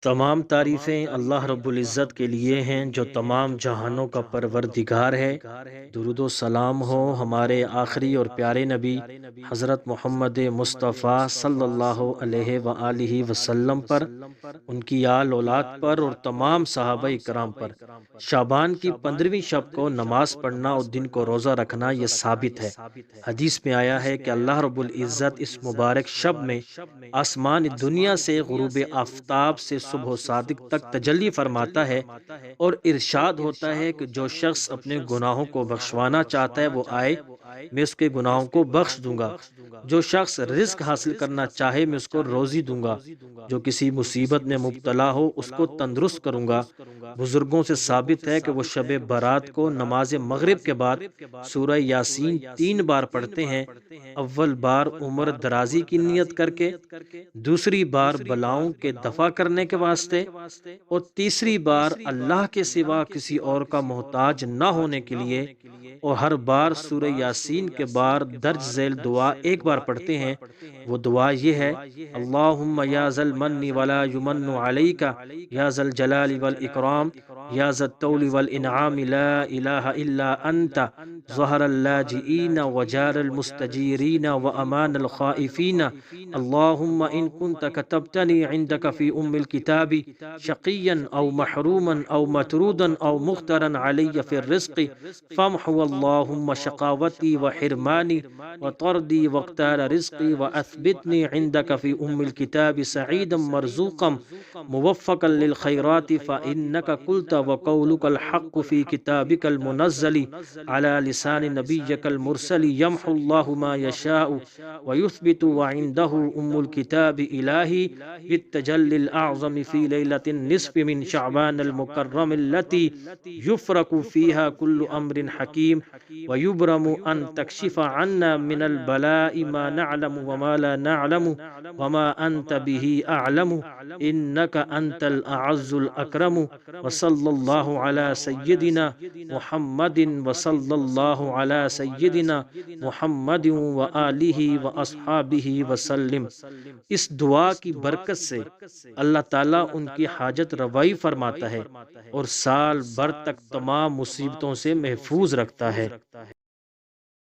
تمام تعریفیں اللہ رب العزت کے لیے ہیں جو تمام جہانوں کا پروردگار ہے۔ درود و سلام ہو ہمارے آخری اور پیارے نبی حضرت محمد مصطفیٰ صلی اللہ علیہ وآلہ وسلم پر، ان کی آل اولاد پر اور تمام صحابہ کرام پر۔ شعبان کی 15ویں شب کو نماز پڑھنا اور دن کو روزہ رکھنا یہ ثابت ہے۔ حدیث میں آیا ہے کہ اللہ رب العزت اس مبارک شب میں آسمان دنیا سے غروب آفتاب سے صبح و صادق تک تجلی فرماتا ہے، اور ارشاد ہوتا ہے کہ جو شخص اپنے گناہوں کو بخشوانا چاہتا ہے وہ آئے، میں اس کے گناہوں کو بخش دوں گا۔ جو شخص رزق حاصل کرنا چاہے میں اس کو روزی دوں گا۔ جو کسی مصیبت میں مبتلا ہو اس کو تندرست کروں گا۔ بزرگوں سے ثابت ہے کہ وہ شب برات کو نماز مغرب کے بعد سورہ یاسین 3 بار پڑھتے ہیں۔ اول بار عمر درازی کی نیت کر کے، دوسری بار بلاؤں کے دفع کرنے کے واسطے، اور تیسری بار اللہ کے سوا کسی اور کا محتاج نہ ہونے کے لیے، اور ہر بار سورہ یاسین کے بعد درج ذیل دعا ایک بار پڑھتے ہیں۔ وہ دعا یہ ہے: اللہم یا ذا المن ولا یمن علیک یا ذا الجلال والاکرام یا ذا الطول والانعام لا الہ الا انت ظہر اللاجئین وجار المستجیرین وامان الخائفین اللہم ان كنت كتبتني عندك في الكتاب شقيا او محروما او مطرودا او مخترا علي في الرزق فامحو اللهم شقاوتي وحرماني وطردي واختار رزقي واثبتني عندك في الكتاب سعيدا مرزوقا موفقا للخيرات فانك قلت وقولك الحق في كتابك المنزل على لسان نبيك المرسل يمحو الله ما يشاء ويثبت وعنده الكتاب إلهي بالتجلي الأعظم في ليلة النصف من شعبان المكرم التي يفرق فيها كل أمر حكيم ويبرم أن تكشف عنا من البلاء ما نعلم وما لا نعلم وما أنت به أعلم إنك أنت الأعز الأكرم وصلى الله على سيدنا محمد وصلى الله على سيدنا محمد وآلہ وأصحابہ وسلم۔ اس دعا کی برکت سے اللہ تعالیٰ ان کی حاجت روائی فرماتا ہے اور سال بھر تک تمام مصیبتوں سے محفوظ رکھتا ہے۔